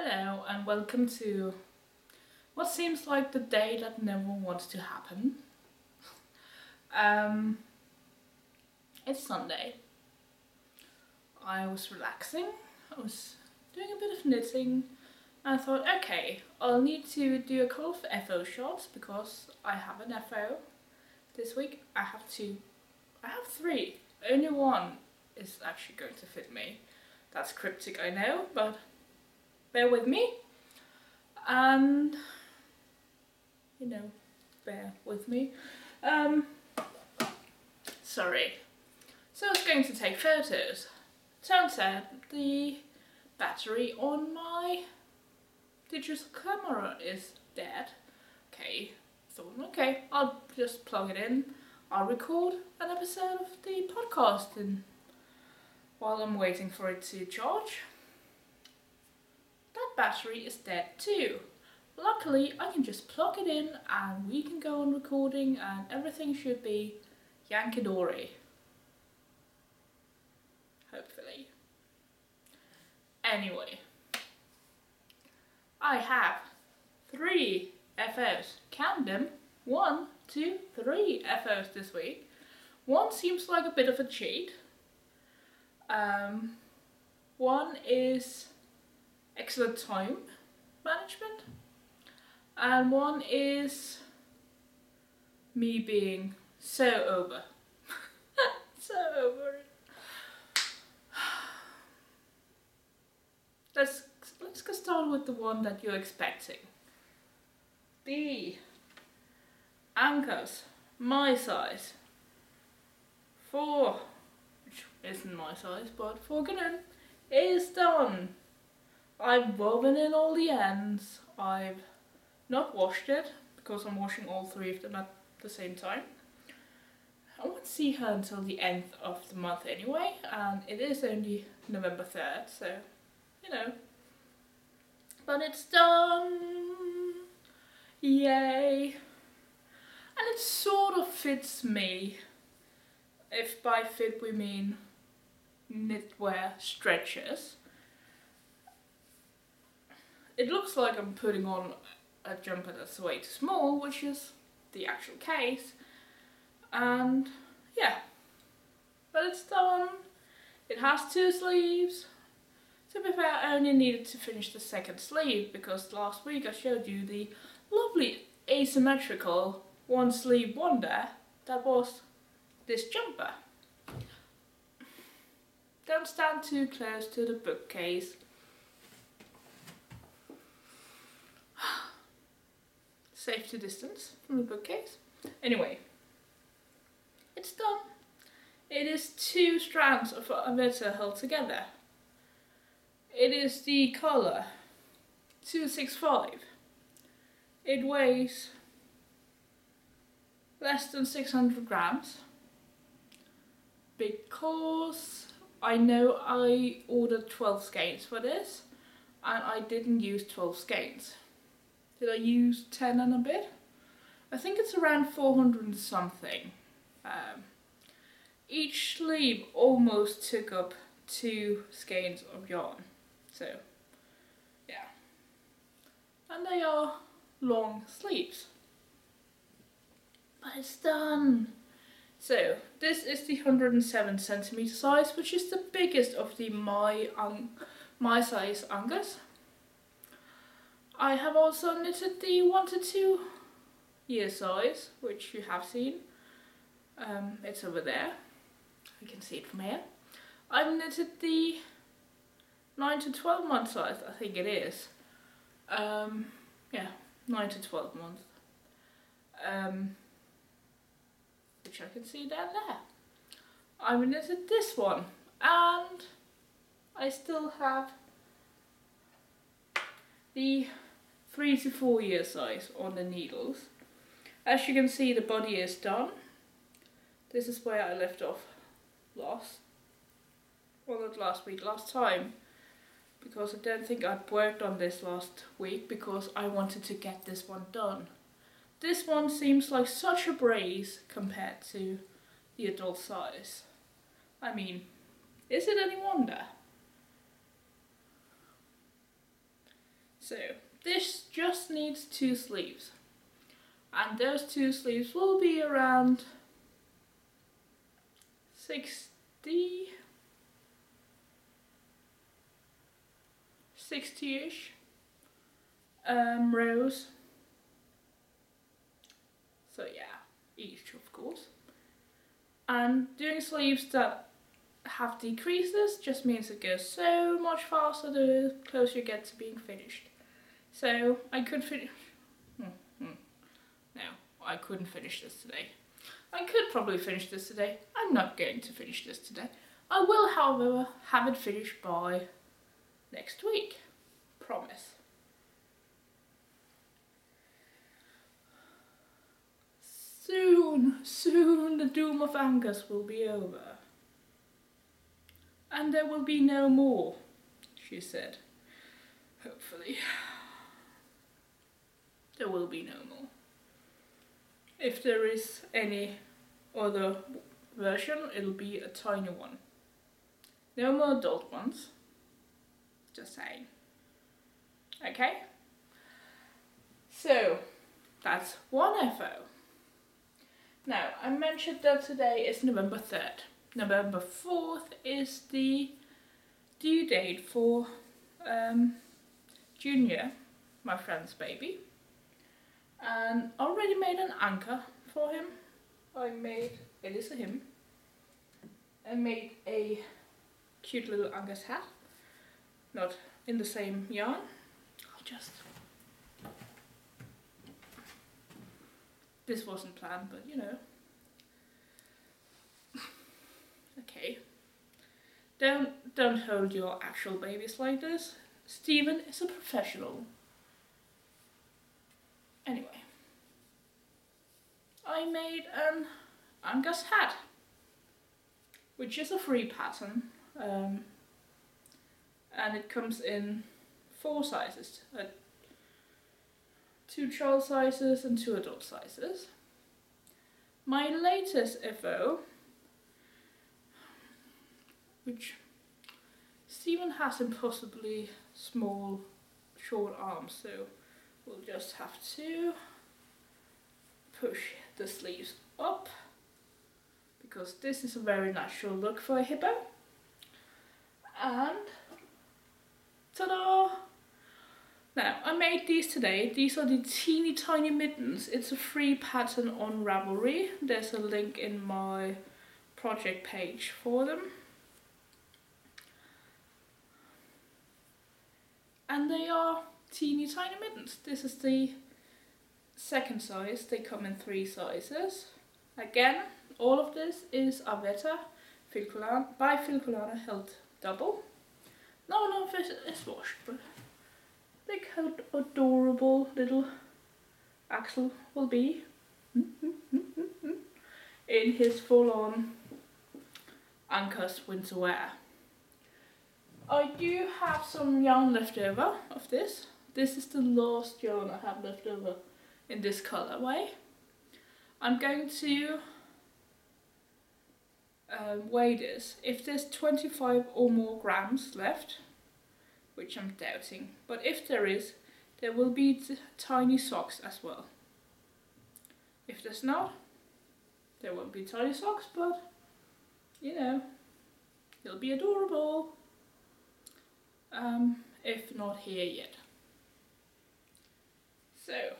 Hello and welcome to what seems like the day that never wants to happen. It's Sunday. I was relaxing, I was doing a bit of knitting, and I thought, okay, I'll need to do a couple of FO shots because I have an FO this week. I have three. Only one is actually going to fit me. That's cryptic, I know, but bear with me. And, bear with me. Sorry. So I was going to take photos. Turns out the battery on my digital camera is dead. Okay, I'll just plug it in. I'll record an episode of the podcast while I'm waiting for it to charge. That battery is dead too. Luckily, I can just plug it in and we can go on recording and everything should be Yankee-dory. Hopefully. Anyway, I have 3 FOs. Count them. 1, 2, 3 FOs this week. One seems like a bit of a cheat. One is excellent time management. And one is me being so over. So over it. Let's go start with the one that you're expecting. The Ankers, my size. 4, which isn't my size, but 4 Grande is done. I've woven in all the ends. I've not washed it because I'm washing all 3 of them at the same time. I won't see her until the end of the month anyway, and it is only November 3rd, so but it's done. Yay. And it sort of fits me. If by fit we mean knitwear stretches. It looks like I'm putting on a jumper that's way too small, which is the actual case. And yeah, but it's done. It has 2 sleeves. To be fair, I only needed to finish the 2nd sleeve because last week I showed you the lovely asymmetrical 1 sleeve wonder that was this jumper. Don't stand too close to the bookcase. Safety distance from the bookcase. Anyway, it's done. It is 2 strands of Arwetta held together. It is the colour 265. It weighs less than 600 grams. Because I know I ordered 12 skeins for this and I didn't use 12 skeins. Did I use 10 and a bit? I think it's around 400 and something. Each sleeve almost took up 2 skeins of yarn. So, yeah. And they are long sleeves. But it's done. So, this is the 107 centimeter size, which is the biggest of the my size Ankers. I have also knitted the 1 to 2 year size, which you have seen. It's over there. You can see it from here. I've knitted the 9 to 12 month size, I think it is. 9 to 12 months. Which I can see down there. I've knitted this one, and I still have the 3 to 4 year size on the needles. As you can see, the body is done. This is where I left off last time, because I don't think I'd worked on this last week because I wanted to get this one done. This one seems like such a breeze compared to the adult size. I mean, is it any wonder? So this just needs 2 sleeves, and those 2 sleeves will be around 60-ish rows. So yeah, each of course. And doing sleeves that have decreases just means it goes so much faster the closer you get to being finished. So I could finish. No, I couldn't finish this today. I could probably finish this today. I'm not going to finish this today. I will, however, have it finished by next week. Promise. Soon the doom of Ankers will be over. And there will be no more, she said. Hopefully. There will be no more. If there is any other version, it'll be a tiny one. No more adult ones. Just saying. Okay? So, that's one FO. Now, I mentioned that today is November 3rd. November 4th is the due date for Junior, my friend's baby. And I already made an anchor for him. It is a him. I made a cute little Ankers hat. Not in the same yarn. This wasn't planned, but you know. Okay. Don't hold your actual babies like this. Stephen is a professional. Anyway. I made an Ankers hat, which is a free pattern. And it comes in 4 sizes. 2 child sizes and 2 adult sizes. My latest FO, which Stephen has impossibly small, short arms, so we'll just have to push the sleeves up, because this is a very natural look for a hippo. And ta-da! Now, I made these today. These are the teeny tiny mittens. It's a free pattern on Ravelry. There's a link in my project page for them. And they are teeny tiny mittens. This is the second size. They come in 3 sizes. Again, all of this is Arwetta by Filcolana held double. No, it's washed, but look how adorable little Axel will be in his full-on Ankers winter wear. I do have some yarn left over of this. This is the last yarn I have left over in this colorway. I'm going to weigh this. If there's 25 or more grams left, which I'm doubting, but if there is, there will be tiny socks as well. If there's not, there won't be tiny socks, but you know, it'll be adorable. If not here yet. So,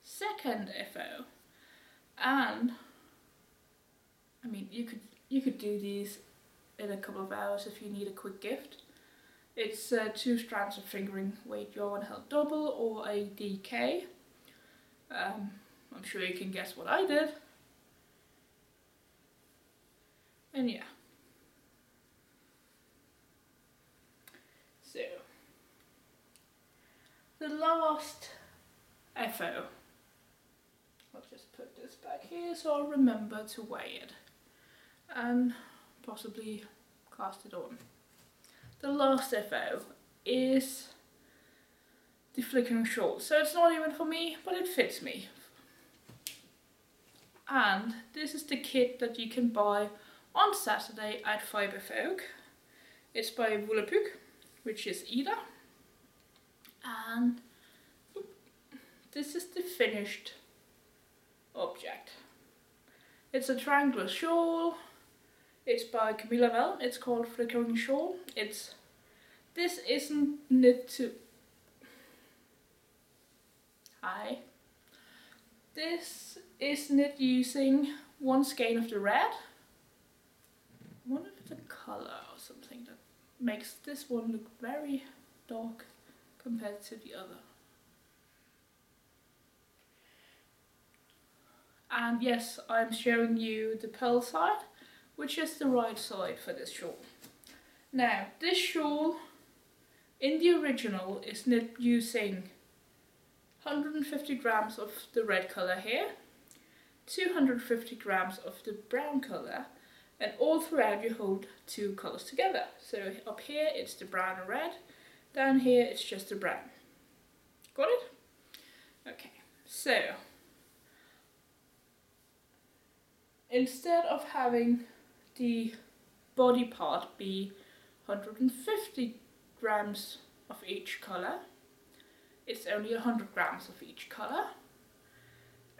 second FO, and I mean you could do these in a couple of hours if you need a quick gift. It's 2 strands of fingering weight yarn held double, or a DK. I'm sure you can guess what I did. And yeah. So, the last FO. I'll just put this back here so I'll remember to weigh it. And possibly cast it on. The last FO is the Flickering Shawl. So it's not even for me, but it fits me. And this is the kit that you can buy on Saturday at Fibre Folk. It's by Woolapyk, which is Ida. And this is the finished object. It's a triangular shawl. It's by Camilla Vell. It's called Flickering Shawl. This isn't knit to... Hi. This is knit using one skein of the red. I wonder if it's a colour or something that makes this one look very dark compared to the other. And yes, I'm showing you the pearl side, which is the right side for this shawl. Now, this shawl in the original is knit using 150 grams of the red colour here, 250 grams of the brown colour, and all throughout you hold two colours together. So up here it's the brown and red, down here it's just the brown. Got it? Okay, so instead of having the body part be 150 grams of each colour, it's only 100 grams of each colour,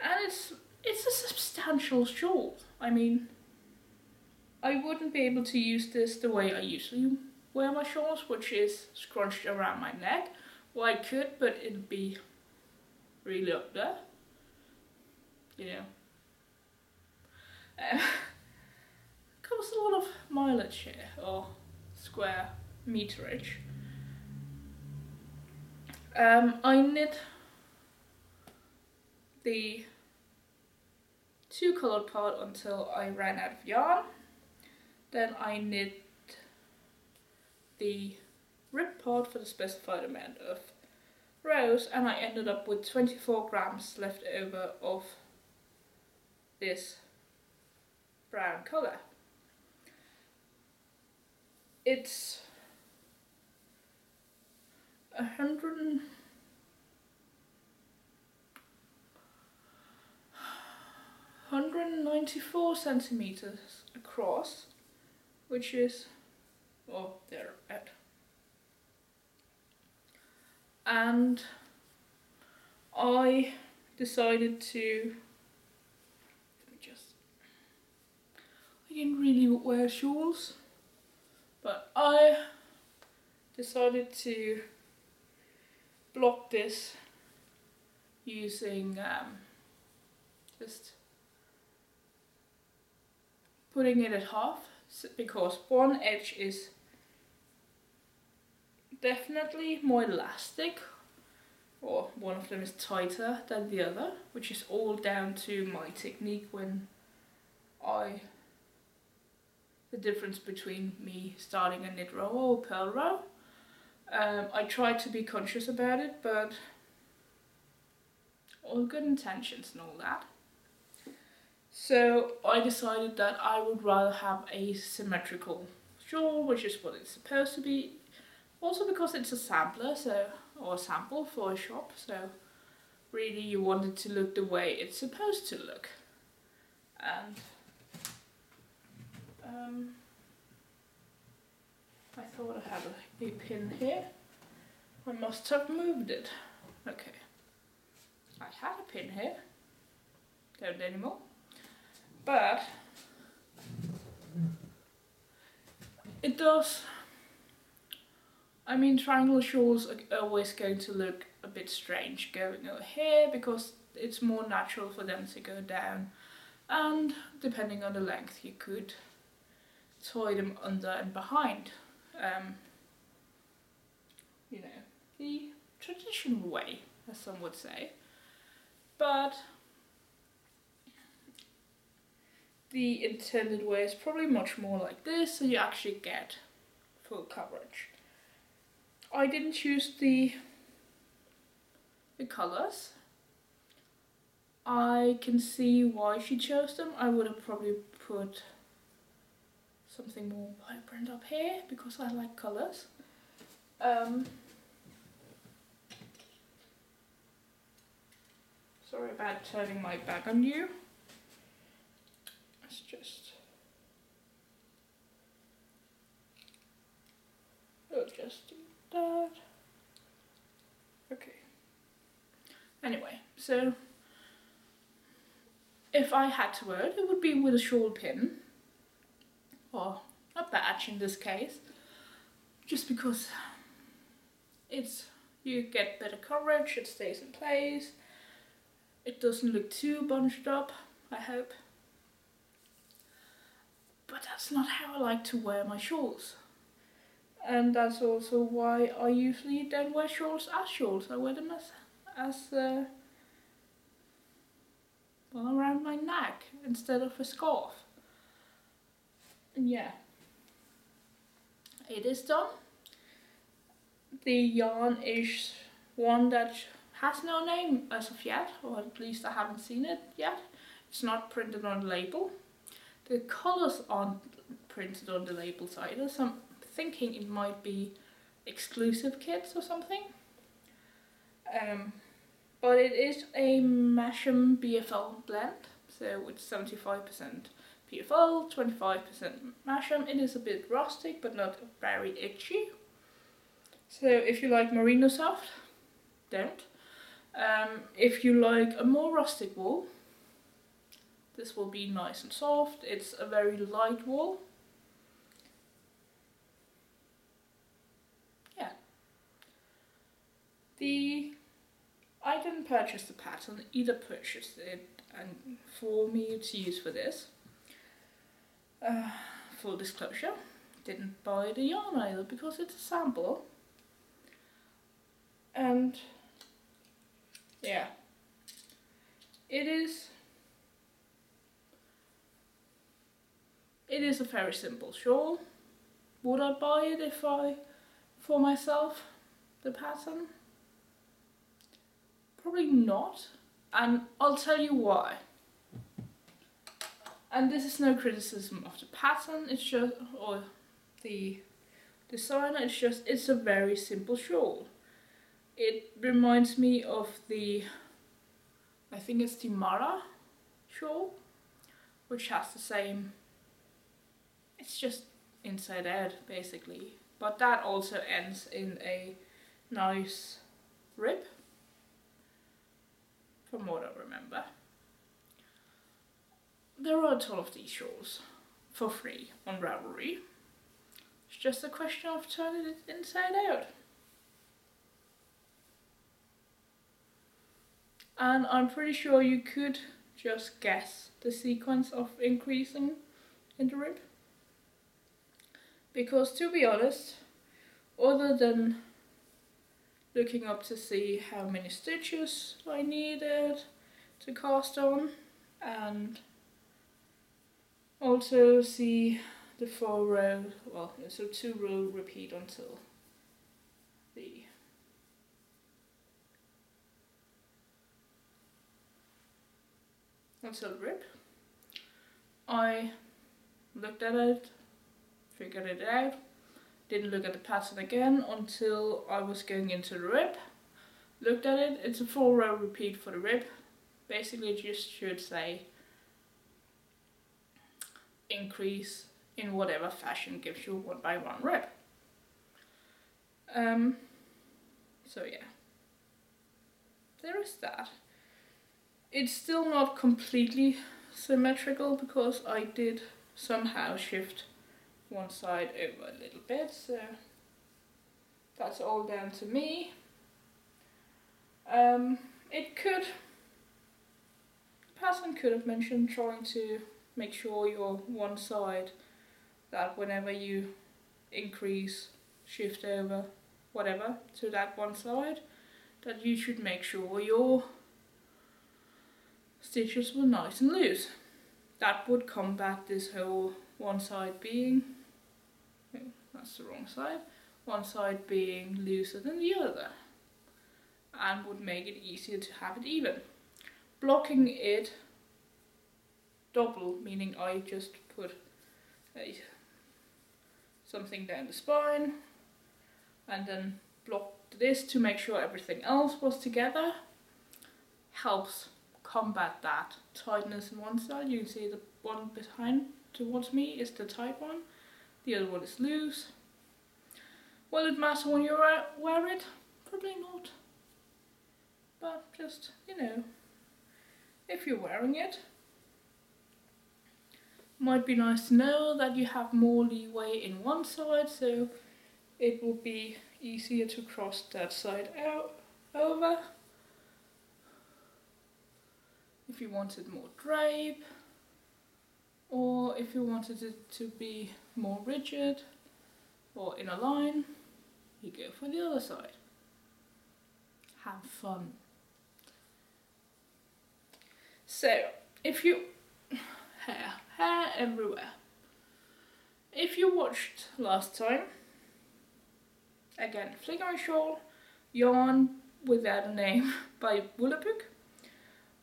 and it's a substantial shawl. I mean, I wouldn't be able to use this the way I usually wear my shawls, which is scrunched around my neck. Well, I could, but it'd be really up there, you know. Covers a lot of mileage here, or square meterage. I knit the two colored part until I ran out of yarn. Then I knit the rib part for the specified amount of rows, and I ended up with 24 grams left over of this brown colour. It's 194 centimeters across, which is, oh, there, at. And I decided to, I didn't really wear shawls, but I decided to block this using just putting it at half, because one edge is definitely more elastic, or one of them is tighter than the other, which is all down to my technique when the difference between me starting a knit row or purl row. I tried to be conscious about it, but all good intentions and all that. So I decided that I would rather have a symmetrical shawl, which is what it's supposed to be. Also because it's a sampler, or a sample for a shop, so really you want it to look the way it's supposed to look. And I thought I had a pin here. I must have moved it. Okay. I had a pin here. Don't anymore. But it does. I mean, triangular shawls are always going to look a bit strange going over here because it's more natural for them to go down, and depending on the length you could tie them under and behind, you know, the traditional way, as some would say. But the intended way is probably much more like this, so you actually get full coverage. I didn't choose the colours. I can see why she chose them. I would have probably put something more vibrant up here because I like colours. Sorry about turning my back on you. Let's just... We'll just do that. Okay. So if I had to wear it, it would be with a shawl pin, or a badge in this case, just because you get better coverage, it stays in place, it doesn't look too bunched up, I hope. But that's not how I like to wear my shawls. And that's also why I usually don't wear shawls as shawls. I wear them as around my neck instead of a scarf. And yeah, it is done. The yarn is one that has no name as of yet, or at least I haven't seen it yet. It's not printed on the label. The colours aren't printed on the labels either, so I'm thinking it might be exclusive kits or something. But it is a Masham BFL blend, so it's 75% BFL, 25% Masham. It is a bit rustic, but not very itchy. So if you like Merino soft, don't. If you like a more rustic wool, this will be nice and soft. It's a very light wool. Yeah. I didn't purchase the pattern, either purchased it and for me to use for this. Full disclosure, didn't buy the yarn either because it's a sample. And yeah, it is a very simple shawl. Would I buy it for myself, the pattern? Probably not, and I'll tell you why. And this is no criticism of the pattern, it's just, or the designer, it's a very simple shawl. It reminds me of I think it's the Mara shawl, which has the same, it's just inside out basically, but that also ends in a nice rib, from what I remember. There are a ton of these shawls for free on Ravelry. It's just a question of turning it inside out. And I'm pretty sure you could just guess the sequence of increasing in the rib. Because to be honest, other than looking up to see how many stitches I needed to cast on, and also see the 4 row, well, so 2 row repeat until the rib. I looked at it, figured it out, didn't look at the pattern again until I was going into the rib. Looked at it, it's a 4 row repeat for the rib. Basically it just should say increase in whatever fashion gives you 1 by 1 rib. So yeah, there is that. It's still not completely symmetrical because I did somehow shift one side over a little bit, so that's all down to me. The pattern could have mentioned trying to make sure your one side, that whenever you increase, shift over, whatever, to that one side, that you should make sure your stitches were nice and loose. That would combat this whole one side being, that's the wrong side, one side being looser than the other, and would make it easier to have it even. Blocking it double, meaning I just put something down the spine and then blocked this to make sure everything else was together, helps combat that tightness on one side. You can see the one behind towards me is the tight one, the other one is loose. Will it matter when you wear it? Probably not. but just, you know, if you're wearing it, might be nice to know that you have more leeway in one side, so it will be easier to cross that side out over. If you wanted more drape, or if you wanted it to be more rigid or in a line, you go for the other side. Have fun. So, if you... hair everywhere. If you watched last time, again, Flickering Shawl, yarn without a name by Woolapyk.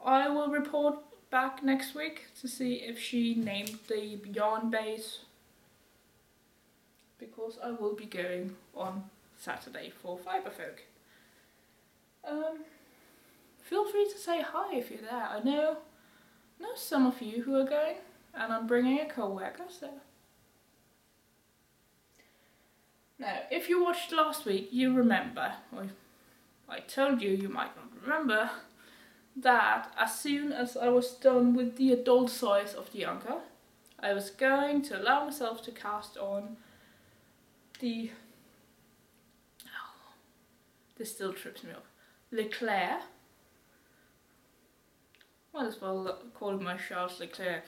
I will report back next week to see if she named the yarn base, because I will be going on Saturday for Fiberfolk. Feel free to say hi if you're there. I know some of you who are going, and I'm bringing a co-worker, so. Now, if you watched last week, you remember, or I told you, you might not remember, that as soon as I was done with the adult size of the anker, I was going to allow myself to cast on the, this still trips me up, Leclair. Might as well call it my Shawl's Leclair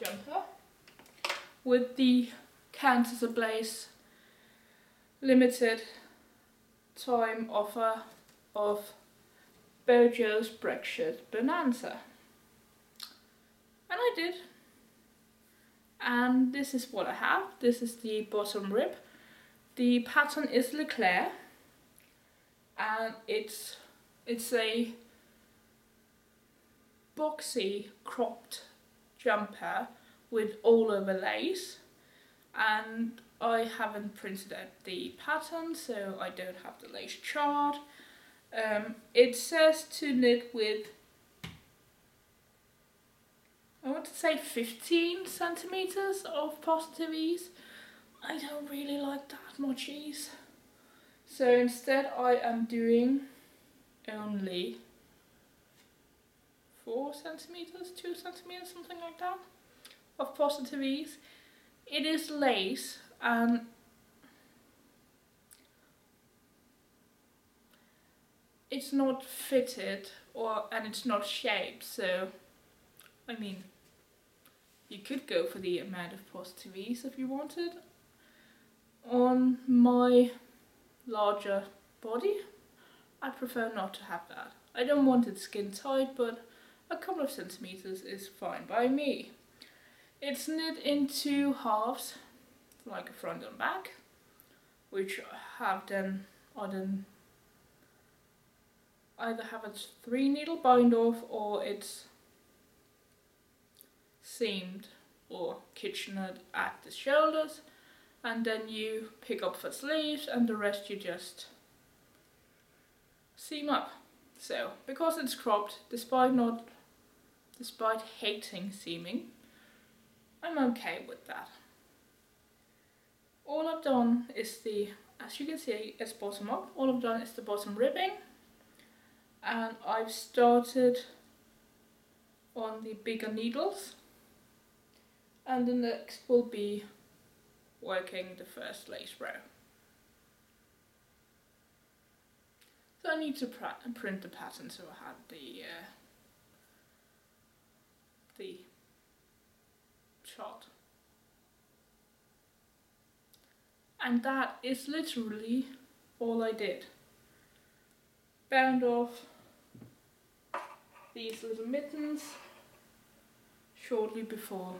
jumper with the Countess Ablaze limited time offer of BoJo's BrexShit Bonanza. And I did. And this is what I have. This is the bottom rib. The pattern is Leclair, and it's a boxy cropped jumper with all over lace, and I haven't printed out the pattern, so I don't have the lace chart. It says to knit with, I want to say 15 centimeters of positive ease. I don't really like that much ease, so instead I am doing only 4 centimeters, 2 centimeters, something like that, of positive ease. It is lace, and it's not fitted, and it's not shaped, so I mean, you could go for the amount of positive ease if you wanted. On my larger body, I prefer not to have that. I don't want it skin tight, but a couple of centimeters is fine by me. It's knit in 2 halves, like a front and back, which have then either have a 3 needle bind off, or it's seamed or kitchenered at the shoulders, and then you pick up for sleeves, and the rest you just seam up. So, because it's cropped, despite hating seaming, I'm okay with that. All I've done is as you can see, it's bottom up. All I've done is the bottom ribbing, and I've started on the bigger needles, and the next will be working the first lace row. So I need to print the pattern, so I had the chart. And that is literally all I did. Bound off these little mittens shortly before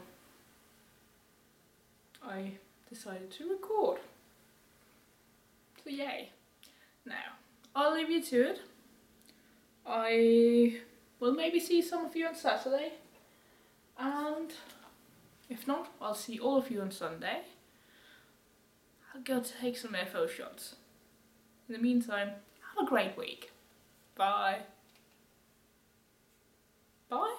I decided to record. So yay. Now, I'll leave you to it. I will maybe see some of you on Saturday, and if not, I'll see all of you on Sunday. I'll go to take some FO shots. In the meantime, have a great week. Bye. Bye.